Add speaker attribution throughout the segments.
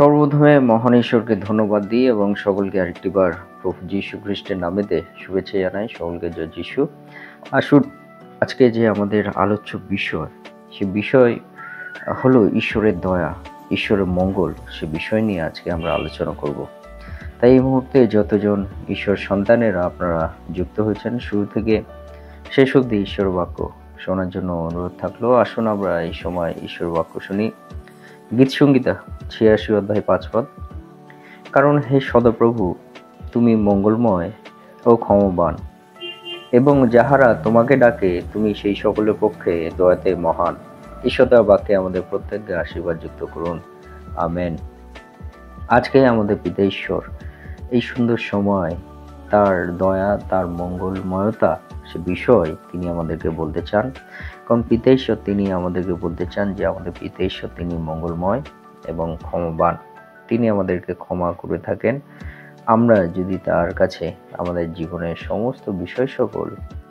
Speaker 1: সর্বপ্রথমে মহান ঈশ্বরকে ধন্যবাদ দিই এবং সকলকে আরেকটিবার প্রভু যীশু খ্রিস্টের নামেতে শুভেচ্ছা জানাই। সকলকে জয় যীশু। আসুন, আজকে যে আমাদের আলোচ্য বিষয়, সে বিষয় হলো ঈশ্বরের দয়া, ঈশ্বরের মঙ্গল। সে বিষয় নিয়ে আজকে আমরা আলোচনা করব। তাই এই মুহূর্তে যতজন ঈশ্বর সন্তানেরা আপনারা যুক্ত হয়েছেন, শুরু থেকে শেষ অবধি ঈশ্বর বাক্য শোনার জন্য অনুরোধ থাকলো। আসুন আমরা এই সময় ঈশ্বর বাক্য শুনি। গীত সংহিতা 86 অধ্যায় 5 পদ। কারণ হে সদাপ্রভু, তুমি মঙ্গলময় ও ক্ষমাবান, এবং যাহারা তোমাকে ডাকে তুমি সেই সকলের পক্ষে দয়াতে মহান। ঈশ্বর বাক্যে আমাদের প্রত্যেককে আশীর্বাদ যুক্ত করুন, আমেন। আজকে আমাদের পিতা ঈশ্বর এই সুন্দর সময় তার দয়া, তার মঙ্গলময়তা, সে বিষয় তিনি আমাদেরকে বলতে চান। কারণ পিতা ঈশ্বর তিনি আমাদেরকে বলতে চান যে আমাদের পিতা ঈশ্বর তিনি মঙ্গলময় এবং ক্ষমাবান। তিনি আমাদেরকে ক্ষমা করে থাকেন। আমরা যদি তার কাছে আমাদের জীবনের সমস্ত বিষয় সকল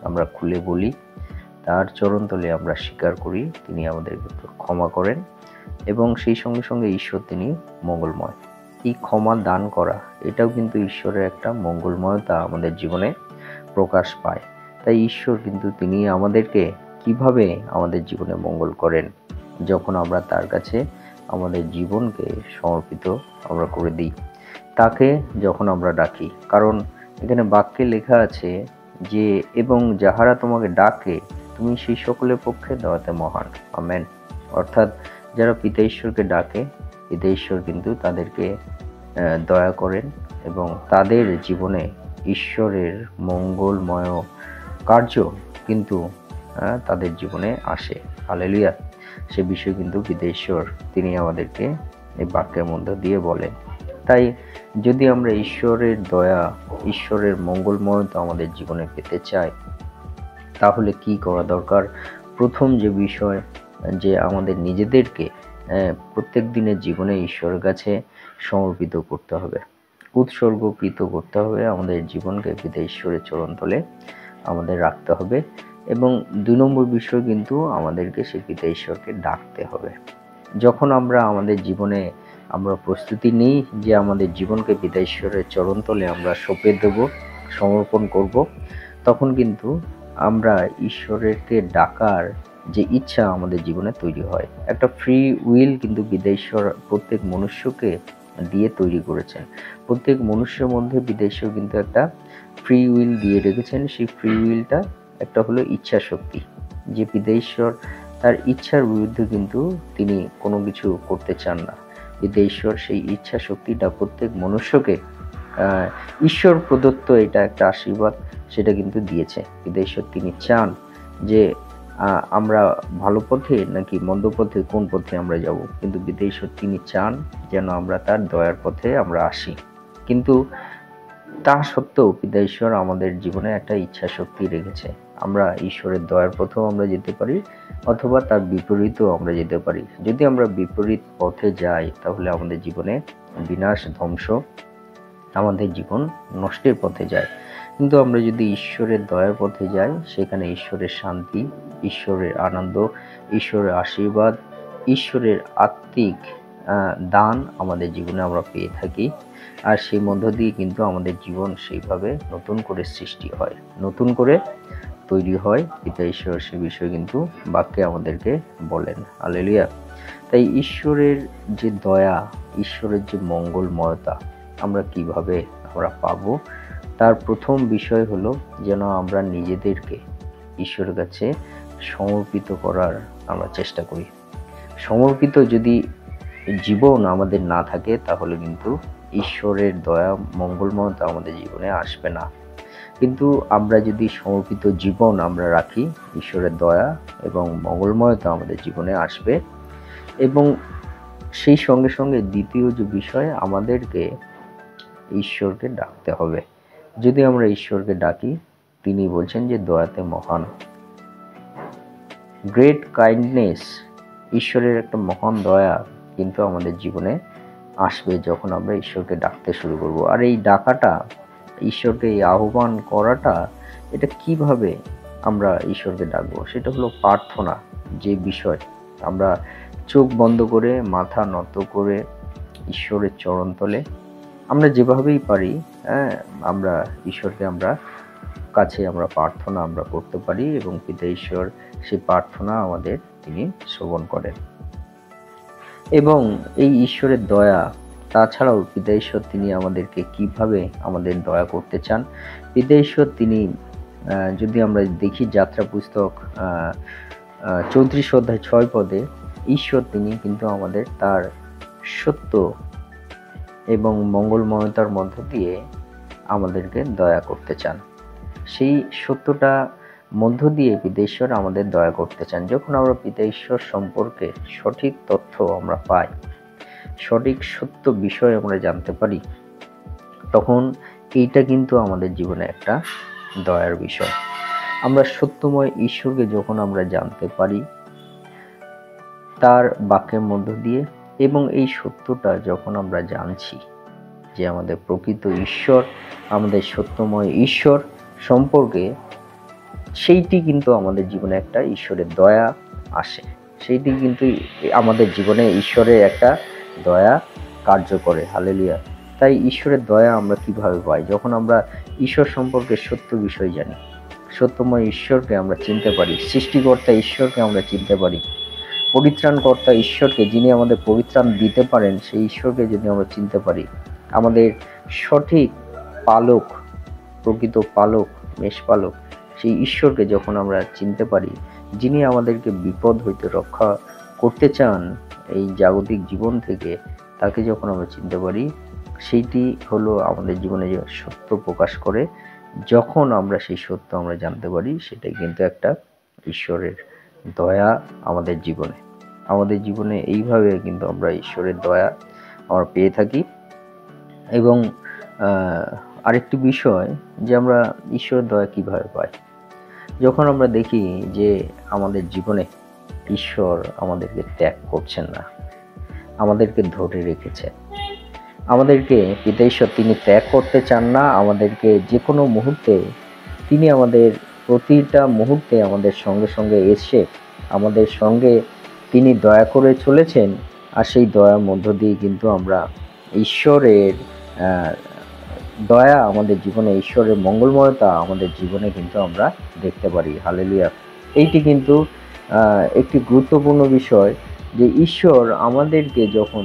Speaker 1: আমরা খুলে বলি, তার চরণতলে আমরা স্বীকার করি, তিনি আমাদেরকে ক্ষমা করেন এবং সেই সঙ্গে সঙ্গে ঈশ্বর তিনি মঙ্গলময়। এই ক্ষমা দান করা, এটাও কিন্তু ঈশ্বরের একটা মঙ্গলময়তা আমাদের জীবনে প্রকাশ পায়। তাই ঈশ্বর কিন্তু তিনি আমাদেরকে কিভাবে আমাদের জীবনে মঙ্গল করেন, যখন আমরা তার কাছে আমাদের জীবনকে সমর্পিত আমরা করে দিই, তাকে যখন আমরা ডাকি। কারণ এখানে বাক্যে লেখা আছে যে এবং যাহারা তোমাকে ডাকে তুমি সেই সকলের পক্ষে দয়াতে মহান, আমেন। অর্থাৎ যারা পিতা ঈশ্বরকে ডাকে, পিতা ঈশ্বর কিন্তু তাদেরকে দয়া করেন এবং তাদের জীবনে ঈশ্বরের মঙ্গলময় কার্য কিন্তু তাদের জীবনে আসে। হালেলুয়া। সে বিষয় কিন্তু পিতা ঈশ্বর তিনি আমাদেরকে এই বাক্যের মধ্যে দিয়ে বলেন। তাই যদি আমরা ঈশ্বরের দয়া, ঈশ্বরের মঙ্গলময়তা আমাদের জীবনে পেতে চাই, তাহলে কি করা দরকার? প্রথম যে বিষয়, যে আমাদের নিজেদেরকে প্রত্যেক দিনের জীবনে ঈশ্বরের কাছে সমর্পিত করতে হবে, উৎসর্গকৃত করতে হবে। আমাদের জীবনকে পিতা ঈশ্বরের চরণতলে আমাদের রাখতে হবে। এবং 2 নম্বর বিষয় কিন্তু আমাদেরকে সে পিতা ঈশ্বরকে ডাকতে হবে। যখন আমরা আমাদের জীবনে আমরা প্রস্তুতি নিই যে আমাদের জীবনকে পিতা ঈশ্বরের চরণতলে আমরা সঁপে দেব, সমর্পণ করব, তখন কিন্তু আমরা ঈশ্বরকে ডাকার যে ইচ্ছা আমাদের জীবনে তৈরি হয়। একটা ফ্রি উইল কিন্তু পিতা ঈশ্বর প্রত্যেক মনুষ্যকে দিয়ে তৈরি করেছেন। প্রত্যেক মনুষ্যের মধ্যে পিতা ঈশ্বর কিন্তু একটা ফ্রি উইল দিয়ে রেখেছেন। সেই ফ্রি উইলটা একটা হলো ইচ্ছা শক্তি, যে পিতা ঈশ্বর তার ইচ্ছার বিরুদ্ধে কিন্তু তিনি কোনো কিছু করতে চান না। পিতা ঈশ্বর সেই ইচ্ছা শক্তিটা প্রত্যেক মনুষ্যকে ঈশ্বর প্রদত্ত, এটা একটা আশীর্বাদ, সেটা কিন্তু দিয়েছে। পিতা ঈশ্বর তিনি চান যে আমরা ভালো পথে নাকি মন্দ পথে, কোন পথে আমরা যাব, কিন্তু পিতা ঈশ্বর তিনি চান যেন আমরা তার দয়ার পথে আমরা আসি। কিন্তু তা সত্ত্বেও পিতা ঈশ্বর আমাদের জীবনে একটা ইচ্ছা শক্তি রেখেছে। আমরা ঈশ্বরের দয়ার পথেও আমরা যেতে পারি, অথবা তার বিপরীতেও আমরা যেতে পারি। যদি আমরা বিপরীত পথে যাই, তাহলে আমাদের জীবনে বিনাশ, ধ্বংস, আমাদের জীবন নষ্টের পথে যায়। কিন্তু আমরা যদি ঈশ্বরের দয়ার পথে যাই, সেখানে ঈশ্বরের শান্তি, ঈশ্বরের আনন্দ, ঈশ্বরের আশীর্বাদ, ঈশ্বরের আত্মিক দান আমাদের জীবনে আমরা পেয়ে থাকি। আর সেই মধ্য দিয়ে কিন্তু আমাদের জীবন সেইভাবে নতুন করে সৃষ্টি হয়, নতুন করে তৈরি হয়। পিতা ঈশ্বর সে বিষয়ে কিন্তু বাক্যে আমাদেরকে বলেন। হালেলুয়া। তাই ঈশ্বরের যে দয়া, ঈশ্বরের যে মঙ্গলময়তা আমরা কিভাবে আমরা পাবো, তার প্রথম বিষয় হলো যেন আমরা নিজেদেরকে ঈশ্বরের কাছে সমর্পিত করার আমরা চেষ্টা করি। সমর্পিত যদি জীবন আমাদের না থাকে, তাহলে কিন্তু ঈশ্বরের দয়া, মঙ্গলময়তা আমাদের জীবনে আসবে না। কিন্তু আমরা যদি সমর্পিত জীবন আমরা রাখি, ঈশ্বরের দয়া এবং মঙ্গলময়তা আমাদের জীবনে আসবে। এবং সেই সঙ্গে সঙ্গে দ্বিতীয় যে বিষয়, আমাদেরকে ঈশ্বরকে ডাকতে হবে। যদি আমরা ঈশ্বরকে ডাকি, তিনি বলছেন যে দয়াতে মহান। গ্রেট কাইন্ডনেস, ঈশ্বরের একটা মহান দয়া কিন্তু আমাদের জীবনে আসবে যখন আমরা ঈশ্বরকে ডাকতে শুরু করব। আর এই ডাকাটা, ঈশ্বরকে এই আহ্বান করাটা, এটা কিভাবে আমরা ঈশ্বরকে ডাকবো, সেটা হলো প্রার্থনা। যে বিষয় আমরা চোখ বন্ধ করে, মাথা নত করে ঈশ্বরের চরণতলে আমরা যেভাবেই পারি, হ্যাঁ, আমরা ঈশ্বরকে কাছে প্রার্থনা আমরা করতে পারি এবং পিতা ঈশ্বর সেই প্রার্থনা আমাদের তিনি শ্রবণ করেন। এবং এই ঈশ্বরের দয়া, তাছাড়াও পিতা ঈশ্বর তিনি আমাদেরকে কিভাবে আমাদের দয়া করতে চান। পিতা ঈশ্বর তিনি যদি আমরা দেখি যাত্রা পুস্তক 34 অধ্যায় 6 পদে, ঈশ্বর তিনি কিন্তু আমাদের তার সত্য এবং মঙ্গলময়তার মধ্য দিয়ে আমাদেরকে দয়া করতে চান। সেই সত্যটা মধ্য দিয়ে পিতা ঈশ্বর আমাদের দয়া করতে চান। যখন আমরা পিতা ঈশ্বর সম্পর্কে সঠিক তথ্য আমরা পাই, সঠিক সত্য বিষয় আমরা জানতে পারি, তখন এইটা কিন্তু আমাদের জীবনে একটা দয়ার বিষয়। আমরা সত্যময় ঈশ্বরকে যখন আমরা জানতে পারি তার বাক্যের মধ্য দিয়ে, এবং এই সত্যটা যখন আমরা জানছি যে আমাদের প্রকৃত ঈশ্বর, আমাদের সত্যময় ঈশ্বর সম্পর্কে, সেইটি কিন্তু আমাদের জীবনে একটা ঈশ্বরের দয়া আসে। সেইটি কিন্তু আমাদের জীবনে ঈশ্বরের একটা দয়া কার্য করে। হালেলুয়া। তাই ঈশ্বরের দয়া আমরা কিভাবে পাই? যখন আমরা ঈশ্বর সম্পর্কে সত্য বিষয় জানি, সত্যময় ঈশ্বরকে আমরা চিনতে পারি, সৃষ্টিকর্তা ঈশ্বরকে আমরা চিনতে পারি, পরিত্রাণকর্তা ঈশ্বরকে, যিনি আমাদের পরিত্রাণ দিতে পারেন, সেই ঈশ্বরকে যদি আমরা চিনতে পারি, আমাদের সঠিক পালক, প্রকৃত পালক, মেষপালক, সেই ঈশ্বরকে যখন আমরা চিনতে পারি, যিনি আমাদেরকে বিপদ হইতে রক্ষা করতে চান এই জাগতিক জীবন থেকে, তাকে যখন আমরা চিনতে পারি, সেইটি হলো আমাদের জীবনে যে সত্য প্রকাশ করে। যখন আমরা সেই সত্য আমরা জানতে পারি, সেটাই কিন্তু একটা ঈশ্বরের দয়া আমাদের জীবনে এইভাবে কিন্তু আমরা ঈশ্বরের দয়া আমরা পেয়ে থাকি। এবং আরেকটি বিষয় যে আমরা ঈশ্বরের দয়া কিভাবে পাই, যখন আমরা দেখি যে আমাদের জীবনে ঈশ্বর আমাদেরকে ত্যাগ করছেন না, আমাদেরকে ধরে রেখেছেন, আমাদেরকে পিতা ঈশ্বর তিনি ত্যাগ করতে চান না, আমাদেরকে যে কোনো মুহূর্তে তিনি আমাদের প্রতিটা মুহূর্তে আমাদের সঙ্গে সঙ্গে এসে আমাদের সঙ্গে তিনি দয়া করে চলেছেন। আর সেই দয়ার মধ্য দিয়ে কিন্তু আমরা ঈশ্বরের দয়া আমাদের জীবনে, ঈশ্বরের মঙ্গলময়তা আমাদের জীবনে কিন্তু আমরা দেখতে পারি। হালেলুয়া। এইটি কিন্তু একটি গুরুত্বপূর্ণ বিষয় যে ঈশ্বর আমাদেরকে যখন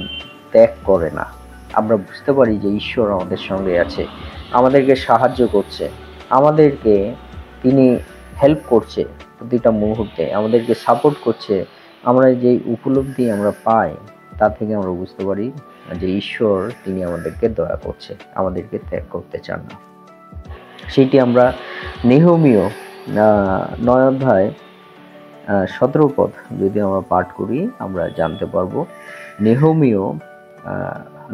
Speaker 1: ত্যাগ করে না, আমরা বুঝতে পারি যে ঈশ্বর আমাদের সঙ্গে আছে, আমাদেরকে সাহায্য করছে, আমাদেরকে তিনি হেল্প করছে প্রতিটা মুহূর্তে, আমাদেরকে সাপোর্ট করছে। আমরা যে উপলব্ধি আমরা পাই, তা থেকে আমরা বুঝতে পারি যে ঈশ্বর তিনি আমাদেরকে দয়া করছে, আমাদেরকে ত্যাগ করতে চান না। সেটি আমরা নেহমীয় 9 অধ্যায় 17 পদ যদি আমরা পাঠ করি, আমরা জানতে পারবো। নেহমীয়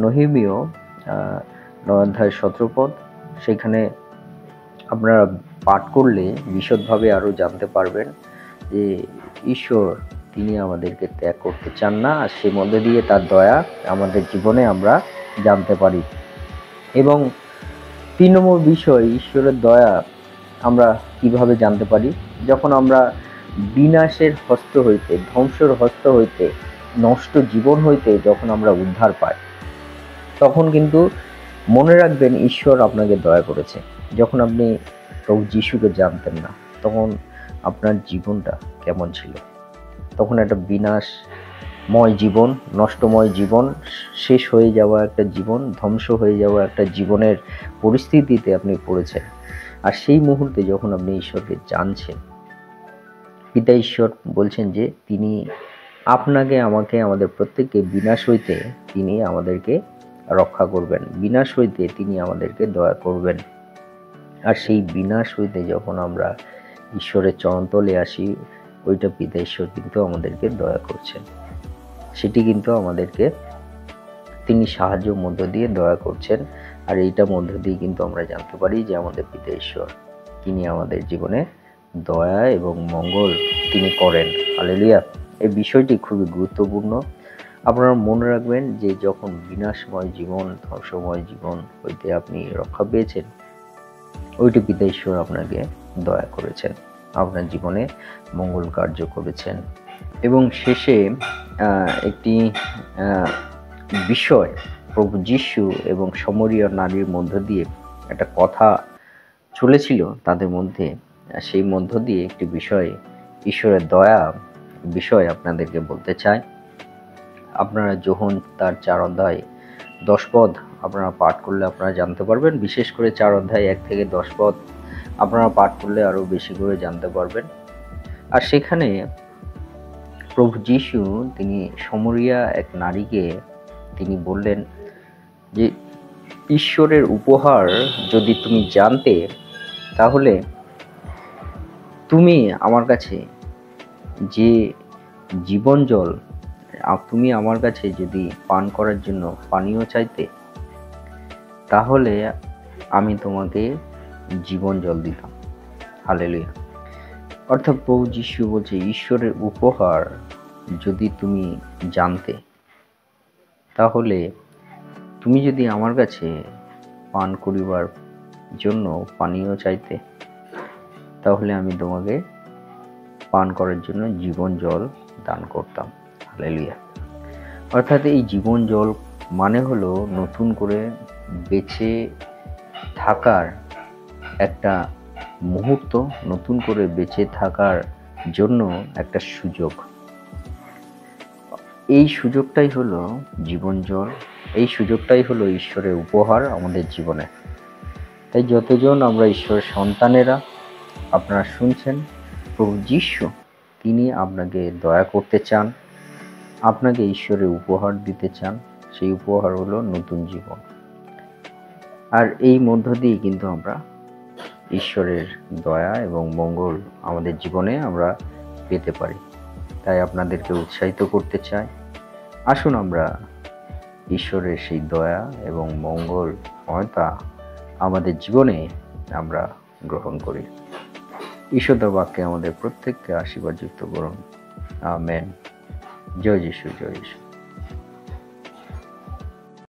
Speaker 1: 9 অধ্যায় 17 পদ, সেখানে আপনারা পাঠ করলে বিশদভাবে আরও জানতে পারবেন যে ঈশ্বর তিনি আমাদেরকে ত্যাগ করতে চান না, আর সেই মধ্যে দিয়ে তার দয়া আমাদের জীবনে আমরা জানতে পারি। এবং 3 নম্বর বিষয়, ঈশ্বরের দয়া আমরা কিভাবে জানতে পারি, যখন আমরা বিনাশের হস্ত হইতে, ধ্বংসের হস্ত হইতে, নষ্ট জীবন হইতে যখন আমরা উদ্ধার পাই, তখন কিন্তু মনে রাখবেন ঈশ্বর আপনাকে দয়া করেছে। যখন আপনি প্রভু যিশুকে জানতেন না, তখন আপনার জীবনটা কেমন ছিল? তখন একটা বিনাশময় জীবন, নষ্টময় জীবন, শেষ হয়ে যাওয়া একটা জীবন, ধ্বংস হয়ে যাওয়া একটা জীবনের পরিস্থিতিতে আপনি পড়েছেন। আর সেই মুহূর্তে যখন আপনি ঈশ্বরকে জানছেন, পিতা ঈশ্বর বলছেন যে তিনি আপনাকে, আমাকে, আমাদের প্রত্যেককে বিনাশ হইতে তিনি আমাদেরকে রক্ষা করবেন, বিনাশ হইতে তিনি আমাদেরকে দয়া করবেন। আর সেই বিনাশ হইতে যখন আমরা ঈশ্বরের চরণতলে আসি, ওইটা পিতা ঈশ্বর কিন্তু আমাদেরকে দয়া করছেন, সেটি কিন্তু আমাদেরকে তিনি সাহায্যের মধ্য দিয়ে দয়া করছেন। আর এইটার মধ্য দিয়ে কিন্তু আমরা জানতে পারি যে আমাদের পিতা ঈশ্বর তিনি আমাদের জীবনে দয়া এবং মঙ্গল তিনি করেন। হালেলুয়া। এই বিষয়টি খুবই গুরুত্বপূর্ণ। আপনারা মনে রাখবেন যে যখন বিনাশময় জীবন, ধ্বংসময় জীবন হইতে আপনি রক্ষা পেয়েছেন, ওইটি পিতা ঈশ্বর আপনাকে দয়া করেছেন, আপনার জীবনে মঙ্গল কার্য করেছেন। এবং শেষে একটি বিষয় প্রভু যীশু এবং সমরীয় নারীর মধ্য দিয়ে একটা কথা চলেছিল তাদের মধ্যে, সেই মধ্য দিয়ে একটি বিষয়, ঈশ্বরের দয়া বিষয় আপনাদেরকে বলতে চাই। আপনারা যোহন তার 4 অধ্যায় 10 পদ আপনারা পাঠ করলে আপনারা জানতে পারবেন। বিশেষ করে 4 অধ্যায় 1 থেকে 10 পদ আপনারা পাঠ করলে আরও বেশি করে জানতে পারবেন। আর সেখানে প্রভু যীশু তিনি সমরিয়া এক নারীকে তিনি বললেন যে ঈশ্বরের উপহার যদি তুমি জানতে, তাহলে তুমি আমার কাছে যে জীবন জল, তুমি আমার কাছে যদি পান করার জন্য পানীয় চাইতে, তাহলে আমি তোমাকে জীবন জল দিতাম। হালেলুয়া। অর্থাৎ প্রভু যীশু বলছে ঈশ্বরের উপহার যদি তুমি জানতে, তাহলে তুমি যদি আমার কাছে পান করিবার জন্য পানীয় চাইতে, তাহলে আমি তোমাকে পান করার জন্য জীবন জল দান করতাম। হালেলুয়া। অর্থাৎ এই জীবন জল মানে হলো নতুন করে বেঁচে থাকার একটা মুহূর্ত, নতুন করে বেঁচে থাকার জন্য একটা সুযোগ। এই সুযোগটাই হলো জীবন জল, এই সুযোগটাই হলো ঈশ্বরের উপহার আমাদের জীবনে। তাই যতজন আমরা ঈশ্বরের সন্তানেরা, আপনারা শুনছেন, প্রভু যীশু তিনি আপনাকে দয়া করতে চান, আপনাকে ঈশ্বরের উপহার দিতে চান। সেই উপহার হলো নতুন জীবন। আর এই মধ্য দিয়ে কিন্তু আমরা ঈশ্বরের দয়া এবং মঙ্গল আমাদের জীবনে আমরা পেতে পারি। তাই আপনাদেরকে উৎসাহিত করতে চাই, আসুন আমরা ঈশ্বরের সেই দয়া এবং মঙ্গলময়তা আমাদের জীবনে আমরা গ্রহণ করি। ঈশ্বরের বাক্যে আমাদের প্রত্যেককে আশীর্বাদযুক্ত করুন। আমেন। জয় যিশু, জয় যিশু।